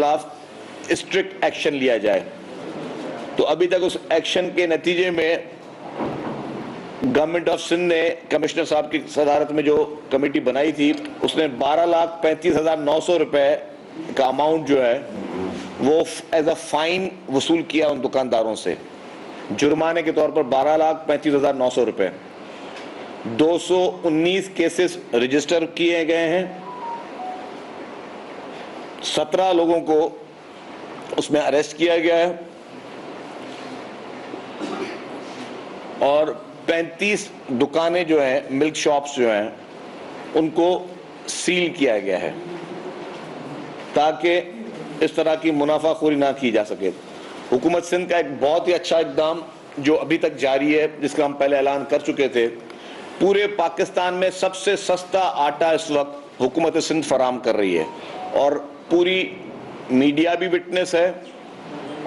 خلاف strict action لیا جائے. تو ابھی تک اس ایکشن کے نتیجے میں گورنمنٹ آف سندھ نے کمشنر صاحب کی صدارت میں جو کمیٹی بنائی تھی اس نے 12,35,900 روپے کا اماؤنٹ جو ہے وہ ایز اے فائن وصول کیا ان دکانداروں سے, جرمانے کے طور پر 12,35,900 روپے. 219 کیسز رجسٹر کیے گئے ہیں, 17 لوگوں کو اس میں اریسٹ کیا گیا ہے اور 35 دکانیں جو ہیں, ملک شاپس جو ہیں, ان کو سیل کیا گیا ہے تاکہ اس طرح کی منافع خوری نہ کی جا سکے. حکومت سندھ کا ایک بہت ہی اچھا اقدام جو ابھی تک جاری ہے, جس کا ہم پہلے اعلان کر چکے تھے, پورے پاکستان میں سب سے سستا آٹا اس وقت حکومت سندھ فراہم کر رہی ہے, اور پوری میڈیا بھی وٹنس ہے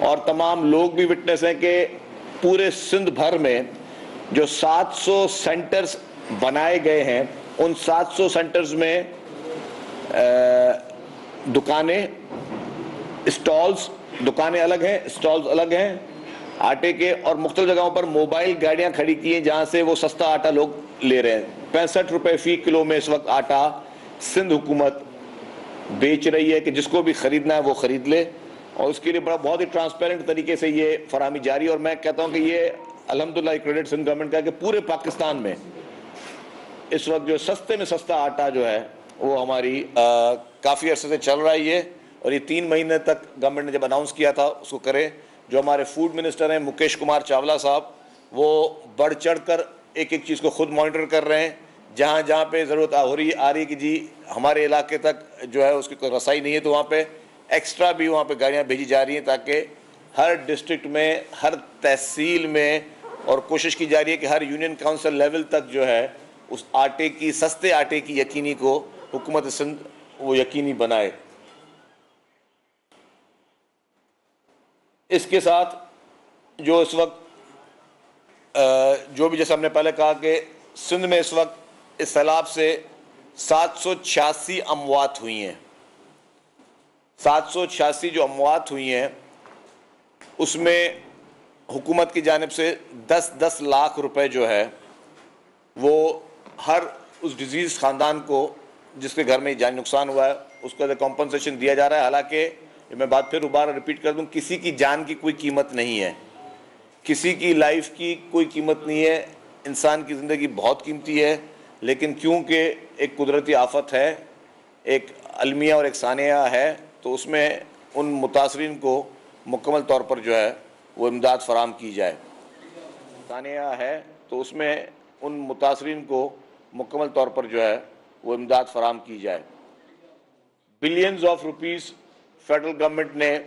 اور تمام لوگ بھی وٹنس ہیں کہ پورے سندھ بھر میں جو 700 سینٹرز بنائے گئے ہیں, ان 700 سینٹرز میں دکانیں, اسٹالز, دکانیں الگ ہیں, اسٹالز الگ ہیں آٹے کے, اور مختلف جگہوں پر موبائل گاڑیاں کھڑی کی ہیں جہاں سے وہ سستا آٹا لوگ لے رہے ہیں. 65 روپے فی کلو میں اس وقت آٹا سندھ حکومت بیچ رہی ہے کہ جس کو بھی خریدنا ہے وہ خرید لے, اور اس کے لیے بہت ہی ٹرانسپیرنٹ طریقے سے یہ فراہمی جاری ہے. اور میں کہتا ہوں کہ یہ الحمدللہ کریڈٹ سندھ گورنمنٹ کا کہ پورے پاکستان میں اس وقت جو سستے میں سستا آٹا جو ہے وہ ہماری کافی عرصے سے چل رہا ہے یہ, اور یہ 3 مہینے تک گورنمنٹ نے جب اناؤنس کیا تھا اس کو کرے. جو ہمارے فوڈ منسٹر ہیں مکیش کمار چاولہ صاحب, وہ بڑھ چڑھ کر ایک ایک چیز کو خود مانیٹر کر رہے ہیں. جہاں جہاں پہ ضرورت آ رہی کہ جی ہمارے علاقے تک جو ہے اس کی کوئی رسائی نہیں ہے, تو وہاں پہ ایکسٹرا بھی وہاں پہ گاڑیاں بھیجی جا رہی ہیں تاکہ ہر ڈسٹرکٹ میں, ہر تحصیل میں, اور کوشش کی جا رہی ہے کہ ہر یونین کاؤنسل لیول تک جو ہے اس آٹے کی, سستے آٹے کی یقینی کو حکومت سندھ وہ یقینی بنائے. اس کے ساتھ جو اس وقت جو بھی جیسے ہم نے پہلے کہا کہ سندھ میں اس وقت اس سیلاب سے 786 اموات ہوئی ہیں. 786 جو اموات ہوئی ہیں اس میں حکومت کی جانب سے 10 لاکھ روپے جو ہے وہ ہر اس ڈیزیز خاندان کو جس کے گھر میں جانی نقصان ہوا ہے اس کو کمپنسیشن دیا جا رہا ہے. حالانکہ میں بات پھر دوبارہ ریپیٹ کر دوں, کسی کی جان کی کوئی قیمت نہیں ہے, کسی کی لائف کی کوئی قیمت نہیں ہے, انسان کی زندگی بہت قیمتی ہے, لیکن کیونکہ ایک قدرتی آفت ہے, ایک المیہ اور ایک ثانیہ ہے, تو اس میں ان متاثرین کو مکمل طور پر جو ہے وہ امداد فراہم کی جائے. ثانیہ ہے تو اس میں ان متاثرین کو مکمل طور پر جو ہے وہ امداد فراہم کی جائے. Billions of rupees federal government نے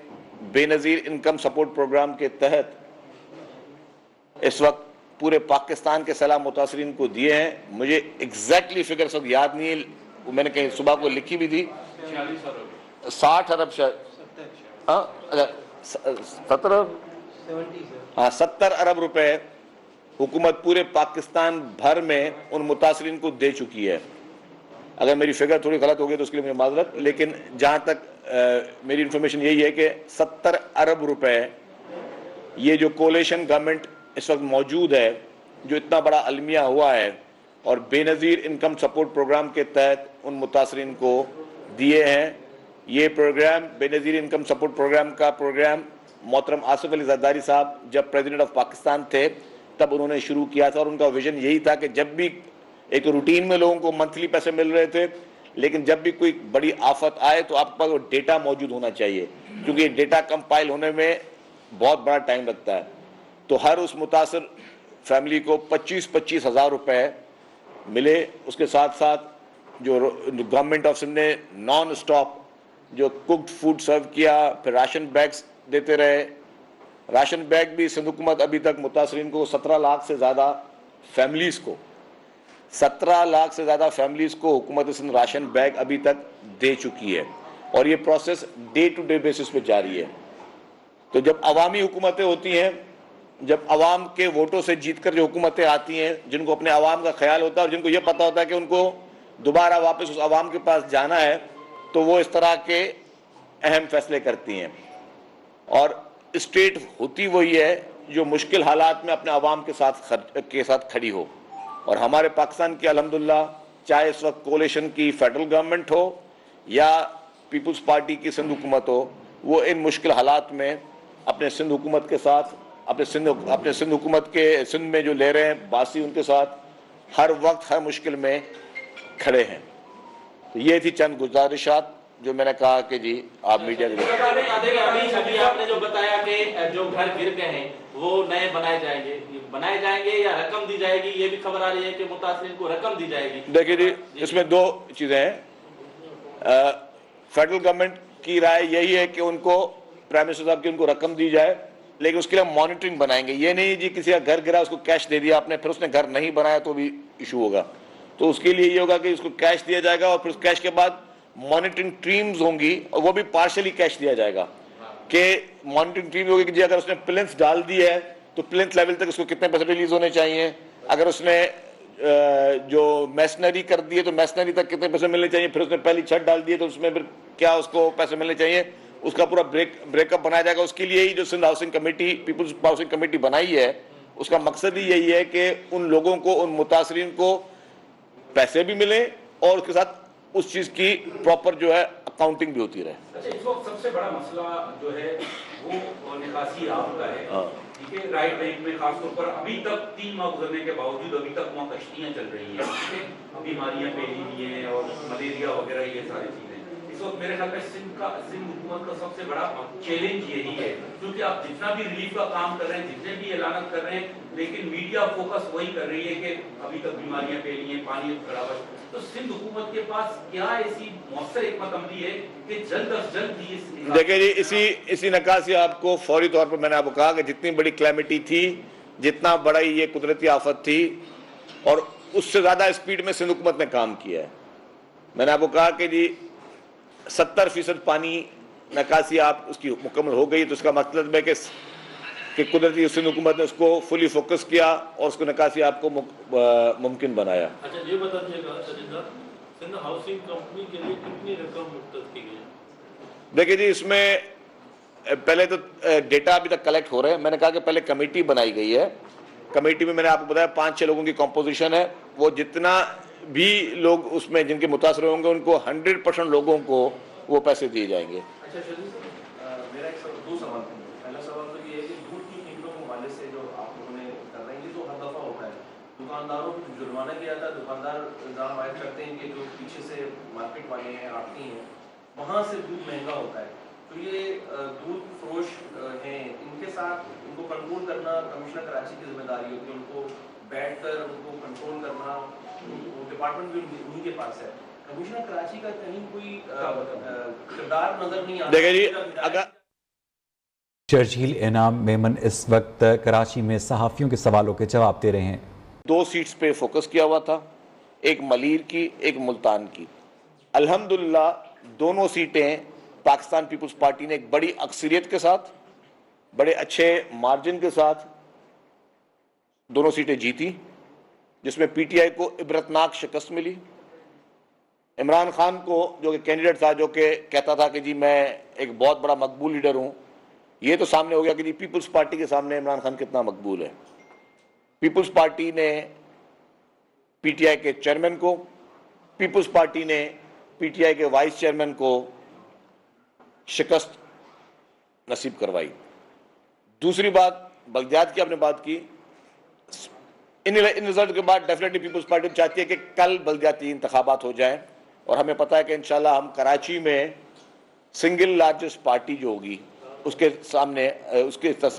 بے نظیر انکم سپورٹ پروگرام کے تحت اس وقت پورے پاکستان کے سیلاب متاثرین کو دیے ہیں. مجھے ایگزیکٹلی فگر سب یاد نہیں ہے, میں نے کہیں صبح کو لکھی بھی تھی, 60 ارب شاید, 70 ارب روپے حکومت پورے پاکستان بھر میں ان متاثرین کو دے چکی ہے. اگر میری فگر تھوڑی غلط ہوگی تو اس کے لیے مجھے معذرت, لیکن جہاں تک میری انفارمیشن یہی ہے کہ 70 ارب روپے یہ جو کولیشن گورنمنٹ اس وقت موجود ہے, جو اتنا بڑا المیہ ہوا ہے, اور بے نظیر انکم سپورٹ پروگرام کے تحت ان متاثرین کو دیے ہیں. یہ پروگرام بے نظیر انکم سپورٹ پروگرام کا پروگرام محترم آصف علی زرداری صاحب جب پریزیڈنٹ آف پاکستان تھے تب انہوں نے شروع کیا تھا, اور ان کا ویژن یہی تھا کہ جب بھی ایک روٹین میں لوگوں کو منتھلی پیسے مل رہے تھے, لیکن جب بھی کوئی بڑی آفت آئے تو آپ کے پاس وہ ڈیٹا موجود ہونا چاہیے, کیونکہ یہ ڈیٹا کمپائل ہونے میں بہت بڑا ٹائم لگتا ہے. تو ہر اس متاثر فیملی کو 25 ہزار روپے ملے. اس کے ساتھ ساتھ جو گورنمنٹ آف سندھ نے نان اسٹاپ جو کوکڈ فوڈ سرو کیا, پھر راشن بیگز دیتے رہے. راشن بیگ بھی سندھ حکومت ابھی تک متاثرین کو 17 لاکھ سے زیادہ فیملیز کو 17 لاکھ سے زیادہ فیملیز کو حکومت سندھ راشن بیگ ابھی تک دے چکی ہے, اور یہ process day to day basis پہ جاری ہے. تو جب عوامی حکومتیں ہوتی ہیں, جب عوام کے ووٹوں سے جیت کر جو حکومتیں آتی ہیں, جن کو اپنے عوام کا خیال ہوتا ہے اور جن کو یہ پتہ ہوتا ہے کہ ان کو دوبارہ واپس اس عوام کے پاس جانا ہے, تو وہ اس طرح کے اہم فیصلے کرتی ہیں، اور اسٹیٹ ہوتی وہی ہے جو مشکل حالات میں اپنے عوام کے ساتھ کھڑی ہو. اور ہمارے پاکستان کی الحمدللہ چاہے اس وقت کولیشن کی فیڈرل گورنمنٹ ہو یا پیپلز پارٹی کی سندھ حکومت ہو، وہ ان مشکل حالات میں اپنے سندھ حکومت کے ساتھ، اپنے سندھ حکومت کے سندھ میں جو لے رہے ہیں باسی، ان کے ساتھ ہر وقت ہر مشکل میں کھڑے ہیں. تو یہ تھی چند گزارشات جو میں نے کہا کہ جی آپ میڈیا کے ابھی آپ نے جو بتایا کہ جو گھر گر گئے ہیں وہ نئے بنائے جائیں گے یا رقم دی جائے گی، یہ بھی خبر آ رہی ہے کہ متاثرین کو رقم دی جائے گی. دیکھیے جی، اس میں دو چیزیں ہیں. فیڈرل گورنمنٹ کی رائے یہی ہے کہ ان کو پرائم منسٹر صاحب کی ان کو رقم دی جائے، لیکن اس کے لیے ہم مانیٹرنگ بنائیں گے. یہ نہیں جی کسی کا گھر گرا اس کو کیش دے دیا آپ نے، پھر اس نے گھر نہیں بنایا تو بھی ایشو ہوگا. تو اس کے لیے یہ ہوگا کہ اس کو کیش دیا جائے گا، اور پھر اس کیش کے بعد مانیٹرنگ ٹیمز ہوں گی، اور وہ بھی پارشلی کیش دیا جائے گا. کہ مانیٹرنگ ٹیم ہوگی کہ جی اگر اس نے پلنتھ ڈال دی ہے تو پلنتھ لیول تک اس کو کتنے پیسے ریلیز ہونے چاہیے، اگر اس نے جو میسنری کر دی ہے تو میسنری تک کتنے پیسے ملنے چاہیے، پھر اس نے پہلی چھت ڈال دی ہے تو اس میں پھر کیا اس کو پیسے ملنے چاہیے، اس کا پورا بریک اپ بنایا جائے گا. اس کے لیے ہی جو Sindh housing committee, people's housing committee بنائی ہے، اس کا مقصد ہی یہی ہے کہ ان لوگوں کو، ان متاثرین کو پیسے بھی ملیں اور اس کے ساتھ اس چیز کی پراپر جو ہے اکاؤنٹنگ بھی ہوتی رہے. اچھا، اس وقت سب سے بڑا مسئلہ جو ہے وہ نکاسی آب کا ہے. ٹھیک ہے، رائٹ بینک میں خاص طور پر ابھی تک 3 ماہ گزرنے کے باوجود ابھی تک وہاں کشتیاں چل رہی ہیں، بیماریاں پھیلی ہوئی ہیں اور ملیریا وغیرہ یہ ساری چیزیں. اس وقت میرے خیال میں سندھ حکومت کا سب سے بڑا چیلنج یہی ہے، کیونکہ آپ جتنا بھی ریلیف کا کام کر رہے ہیں، جتنے بھی اعلانات کر رہے ہیں، لیکن میڈیا فوکس وہی کر رہی ہے کہ ابھی تک بیماریاں پھیلی ہیں، پانی کھڑا ہوا ہے. تو سندھ حکومت کے پاس کیا ایسی مؤثر حکمت عملی ہے کہ جلد از جلد یہ دیکھیں جی اسی نکاسی آپ کو فوری طور پر میں نے آپ کو کہا کہ جتنی بڑی کلیمٹی تھی، جتنا بڑا یہ قدرتی آفت تھی، اور اس سے زیادہ اسپیڈ میں سندھ حکومت نے کام کیا ہے. میں نے آپ کو کہا کہ جی 70% پانی نکاسی آپ اس کی مکمل ہو گئی، تو اس کا مطلب ہے کہ قدرتی سندھ حکومت نے اس کو فلی فوکس کیا اور اس کو نکاسی آپ کو ممکن بنایا. اچھا یہ بتا دیجیے گا سندھ ہاؤسنگ کمپنی کے لیے کتنی رقم مختص کی گئی ہے؟ دیکھیں جی اس میں پہلے تو ڈیٹا ابھی تک کلیکٹ ہو رہے ہیں. میں نے کہا کہ پہلے کمیٹی بنائی گئی ہے، کمیٹی میں نے آپ کو بتایا 5-6 لوگوں کی کمپوزیشن ہے. وہ جتنا بھی لوگ اس میں جن کے متاثر ہوں گے ان کو 100% لوگوں کو وہ پیسے دیے جائیں گے. اچھا شریف صاحب، میرا ایک دو سوال تھے. پہلا سوال تو یہ ہے کہ دودھ کی قیمتوں کے حوالے سے جو آپ لوگوں نے کر رہے ہیں، یہ تو ہر دفعہ ہوتا ہے. دکانداروں کو جرمانہ کیا جاتا ہے، دکاندار الزام عائد کرتے ہیں کہ جو پیچھے سے مارکیٹ والے ہیں، آڑتی ہیں، وہاں سے دودھ مہنگا ہوتا ہے. تو یہ دودھ فروش ہیں، ان کے ساتھ ان کو کنٹرول کرنا کمشنر کراچی کی ذمہ داری ہوتی ہے. ان کو بیٹھ کر ان کو کنٹرول کرنا ڈپارٹمنٹ بھی انہیں کے پاس ہے. کمشنر کراچی کا کہیں کوئی کردار نظر نہیں آتا. دیکھیں جی اگر شرجیل انعام میمن اس وقت کراچی میں صحافیوں کے سوالوں کے جواب دے رہے ہیں. 2 سیٹس پہ فوکس کیا ہوا تھا، ایک ملیر کی، ایک ملتان کی. الحمدللہ دونوں سیٹیں پاکستان پیپلز پارٹی نے ایک بڑی اکثریت کے ساتھ، بڑے اچھے مارجن کے ساتھ دونوں سیٹیں جیتی، جس میں پی ٹی آئی کو عبرتناک شکست ملی. عمران خان کو جو کہ کینڈیڈیٹ تھا، جو کہ کہتا تھا کہ جی میں ایک بہت بڑا مقبول لیڈر ہوں، یہ تو سامنے ہو گیا کہ جی پیپلز پارٹی کے سامنے عمران خان کتنا مقبول ہے. پیپلز پارٹی نے پی ٹی آئی کے چیئرمین کو، پیپلز پارٹی نے پی ٹی آئی کے وائس چیئرمین کو شکست نصیب کروائی. دوسری بات بلدیات کی آپ نے بات کی، ان رزلٹ کے بعد ڈیفینیٹلی پیپلز پارٹی چاہتی ہے کہ کل بلدیاتی انتخابات ہو جائیں، اور ہمیں پتہ ہے کہ انشاءاللہ ہم کراچی میں سنگل لارجسٹ پارٹی جو ہوگی اس کے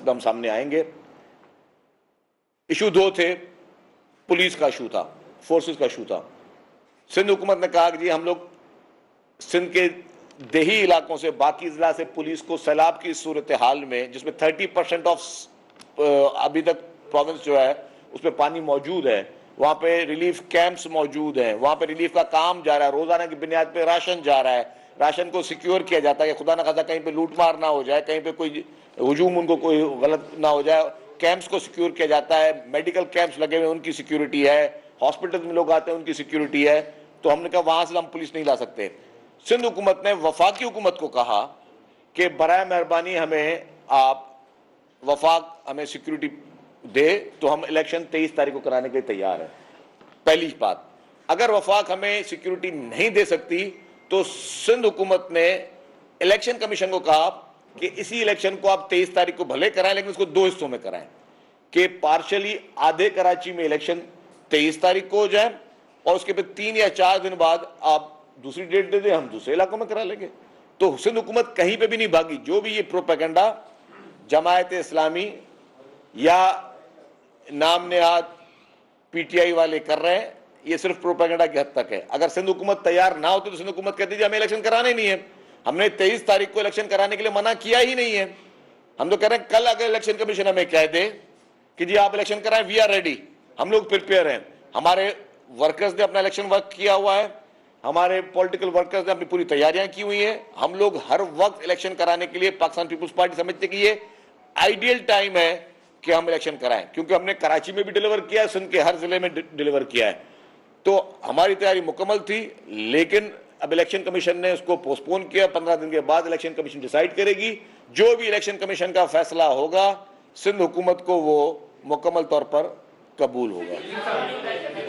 ہم سامنے آئیں گے. ایشو 2 تھے، پولیس کا ایشو تھا، فورسز کا ایشو تھا. سندھ حکومت نے کہا کہ جی ہم لوگ سندھ کے دیہی علاقوں سے، باقی اضلاع سے پولیس کو سیلاب کی صورتحال میں، جس میں 30% آف ابھی تک پروونس جو ہے اس میں پانی موجود ہے، وہاں پہ ریلیف کیمپس موجود ہیں، وہاں پہ ریلیف کا کام جا رہا ہے، روزانہ کی بنیاد پہ راشن جا رہا ہے، راشن کو سیکیور کیا جاتا ہے کہ خدا نہ خواستہ کہیں پہ لوٹ مار نہ ہو جائے، کہیں پہ کوئی ہجوم ان کو کوئی غلط نہ ہو جائے. کیمپس کو سیکیور کیا جاتا ہے، میڈیکل کیمپس لگے ہوئے ان کی سیکیورٹی ہے، ہاسپٹل میں لوگ آتے ہیں ان کی سیکیورٹی ہے. تو ہم نے کہا وہاں سے ہم پولیس نہیں لا سکتے. سندھ حکومت نے وفاقی حکومت کو کہا کہ برائے مہربانی ہمیں آپ وفاق ہمیں سیکیورٹی دے تو ہم الیکشن 23 تاریخ کو کرانے کے لیے تیار ہیں. پہلی بات, اگر وفاق ہمیں سیکیورٹی نہیں دے سکتی تو سندھ حکومت نے الیکشن کمیشن کو کہا کہ اسی الیکشن کو آپ 23 تاریخ کو بھلے کرائیں لیکن اس کو 2 حصوں میں کرائیں, کہ پارشلی آدھے کراچی میں الیکشن 23 تاریخ کو ہو جائے اور اس کے بعد 3 یا 4 دن بعد آپ دوسری ڈیٹ دے دیں, ہم دوسرے علاقوں میں کرا لیں گے. تو سندھ حکومت کہیں پہ بھی نہیں بھاگی. جو بھی یہ پروپیگنڈا جماعت اسلامی یا نام نہاد پی ٹی آئی والے کر رہے ہیں, یہ صرف پروپیگنڈا کی حد تک ہے. اگر سندھ حکومت تیار نہ ہوتی تو سندھ حکومت کہتی تھی ہمیں الیکشن کرانے نہیں ہے. ہم نے 23 تاریخ کو الیکشن کرانے کے لیے منع کیا ہی نہیں ہے. ہم تو کہہ رہے ہیں کل اگر الیکشن کمیشن ہمیں کہہ دے کہ جی آپ الیکشن کرائیں, وی آر ریڈی, ہم لوگ پریپیئر ہیں. ہمارے ورکرز نے اپنا الیکشن ورک کیا ہوا ہے, ہمارے پولیٹیکل ورکرز نے اپنی پوری تیاریاں کی ہوئی ہیں. ہم لوگ ہر وقت الیکشن کرانے کے لیے پاکستان پیپلز پارٹی سمجھتے کہ یہ آئیڈیل ٹائم ہے کہ ہم الیکشن کرائیں, کیونکہ ہم نے کراچی میں بھی ڈیلیور کیا ہے, سندھ کے ہر ضلع میں ڈیلیور کیا ہے. تو ہماری تیاری مکمل تھی, لیکن اب الیکشن کمیشن نے اس کو پوسٹ پون کیا. 15 دن کے بعد الیکشن کمیشن ڈیسائیڈ کرے گی. جو بھی الیکشن کمیشن کا فیصلہ ہوگا سندھ حکومت کو وہ مکمل طور پر قبول ہوگا.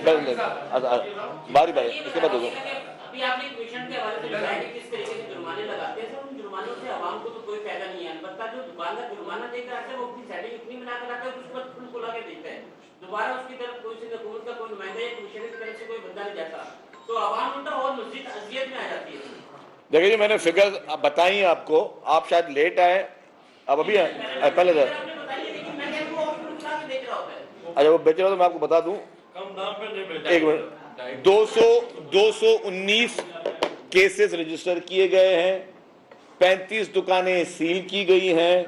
باری باری اس کے بعد ہوگا. ابھی آپ نے کمیشن کے حوالے سے بتایا کہ کس طریقے سے جرمانے لگاتے ہیں. ان جرمانوں سے عوام کو تو کوئی فائدہ نہیں ہے, البتہ جو دکاندار جرمانہ دے کر آتے ہیں وہ اپنی سیٹنگ اتنی بنا کر آتا ہے اس پر پھول کھلا کے دیتا ہے. دوبارہ اس کی طرف کوئی سندھ حکومت کا کوئی نمائندہ یا کمیشن کی طرف سے کوئی بندہ نہیں جاتا, تو عوام الٹا اور مزید اذیت میں آ جاتی ہے. دیکھیں جی, میں نے فگر بتائی آپ کو, آپ شاید لیٹ آئے, اب ابھی آئے پہلے سے. اچھا وہ بیچ رہا تو میں آپ کو بتا دوں, ایک منٹ, 219 کیسز رجسٹر کیے گئے ہیں, 35 دکانیں سیل کی گئی ہیں,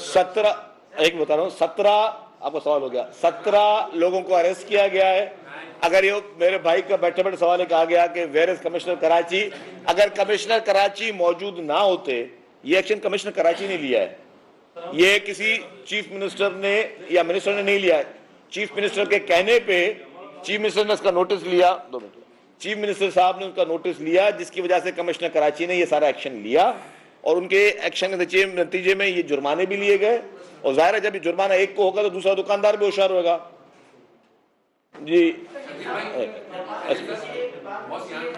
17 ایک بتا رہا ہوں 17 آپ کا سوال ہو گیا, 17 لوگوں کو اریسٹ کیا گیا ہے. اگر یہ میرے بھائی کا بیٹھے بیٹھے سوال ہے کہا گیا کہ ویئر از کمشنر کراچی, اگر کمشنر کراچی موجود نہ ہوتے, یہ ایکشن کمشنر کراچی نے لیا ہے, یہ کسی چیف منسٹر نے یا منسٹر نے نہیں لیا ہے. چیف منسٹر کے کہنے پہ چیف منسٹر نے اس کا نوٹس لیا, 2 منٹ, چیف منسٹر صاحب نے اس کا نوٹس لیا, جس کی وجہ سے کمشنر کراچی نے یہ سارا ایکشن لیا, اور ان کے ایکشن کے نتیجے میں یہ جرمانے بھی لیے گئے. اور ظاہر ہے جب یہ جرمانہ ایک کو ہوگا تو دوسرا دکاندار بھی ہوشیار ہوگا. جی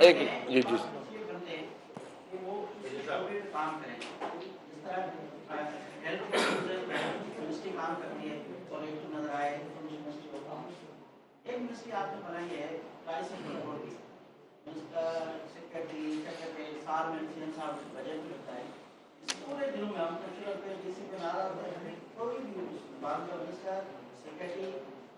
ایک جی جی پورے دنوں میں ہم کسی کو ناراض کوئی بھی بات کا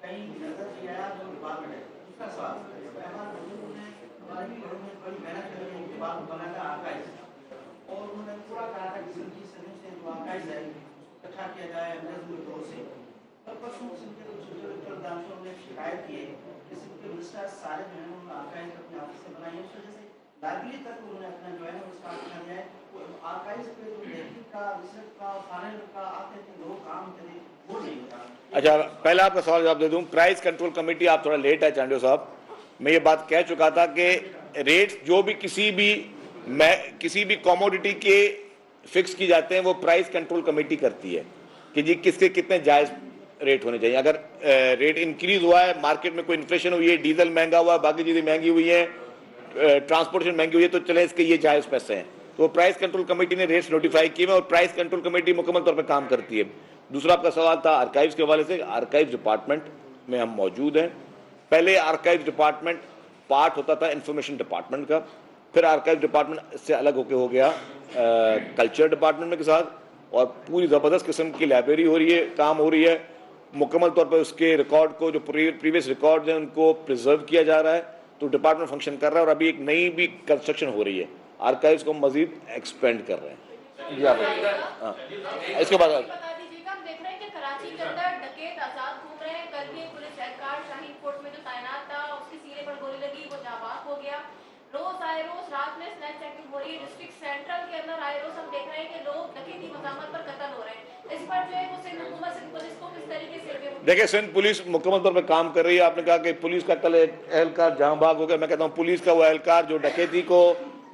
کہیں نظر نہیں آیا جو ڈپارٹمنٹ ہے اس کا سوال. ہمارے بزرگوں نے ہماری گھروں میں بڑی محنت کر کے ڈپارٹمنٹ بنا تھا آرکائیز, اور انہوں نے پورا کہا تھا کہ سندھ کی صدیوں سے جو آرکائیز ہے اکٹھا کیا جائے نظم طور سے. اور پرسوں سندھ کے دانشوروں نے شکایت کی ہے کہ سندھ کے منسٹر سارے جو ہیں انہوں نے آرکائیز اپنے آفس سے بنائی ہے, اس وجہ سے لائبریری تک انہوں نے اپنا جو ہے وہ اسٹارٹ کر دیا ہے. آرکائیز پہ جو تحقیق کا, ریسرچ کا, فائنل کا آتے تھے لوگ کام کریں وہ نہیں ہوتا. اچھا پہلے آپ کا سوال جواب دے دوں. پرائز کنٹرول کمیٹی, آپ تھوڑا لیٹ ہے چانڈیو صاحب, میں یہ بات کہہ چکا تھا کہ ریٹ جو بھی کسی بھی کوموڈٹی کے فکس کی جاتے ہیں وہ پرائز کنٹرول کمیٹی کرتی ہے کہ جی کس کے کتنے جائز ریٹ ہونے چاہیے. اگر ریٹ انکریز ہوا ہے, مارکیٹ میں کوئی انفلیشن ہوئی ہے, ڈیزل مہنگا ہوا ہے, باقی چیزیں مہنگی ہوئی ہیں, ٹرانسپورٹیشن مہنگی ہوئی ہے, تو چلیں اس کے یہ جائز پیسے ہیں. تو وہ پرائز کنٹرول کمیٹی نے ریٹس نوٹیفائی کیے ہیں اور پرائز کنٹرول کمیٹی مکمل طور پہ کام کرتی ہے. دوسرا آپ کا سوال تھا آرکائیوز کے حوالے سے. آرکائیوز ڈپارٹمنٹ میں ہم موجود ہیں. پہلے آرکائیوز ڈپارٹمنٹ پارٹ ہوتا تھا انفارمیشن ڈپارٹمنٹ کا, پھر آرکائیوز ڈپارٹمنٹ اس سے الگ ہو کے ہو گیا کلچر ڈپارٹمنٹ میں کے ساتھ, اور پوری زبردست قسم کی لائبریری ہو رہی ہے, کام ہو رہی ہے مکمل طور پر. اس کے ریکارڈ کو جو پریویس ریکارڈ ہیں ان کو پریزرو کیا جا رہا ہے, تو ڈپارٹمنٹ فنکشن کر رہا ہے. اور ابھی ایک نئی بھی کنسٹرکشن ہو رہی ہے, آرکائیوز کو مزید ایکسپینڈ کر رہے ہیں. جی آپ اس کے بعد دیکھ رہے ہیں کہ کراچی کے اندر ڈکیت آزاد گھوم رہے ہیں. کل بھی پولیس اہلکار شاہین کوٹ میں جو تعینات تھا اس کی سینے پر گولی لگی, وہ جاں ہو گیا. روز آئے روز رات میں سنیچ چیکنگ ہو رہی ہے. ڈسٹرکٹ سینٹرل کے اندر آئے روز ہم دیکھ رہے ہیں کہ لوگ ڈکیتی مزاحمت پر قتل ہو رہے ہیں. اس پر جو ہے وہ سندھ حکومت سندھ پولیس کو کس طریقے سے دیکھیں سندھ پولیس مکمل طور پہ کام کر رہی ہے. آپ نے کہا کہ پولیس کا کل ایک اہلکار جہاں بھاگ ہو گیا. میں کہتا ہوں پولیس کا وہ اہلکار جو ڈکیتی کو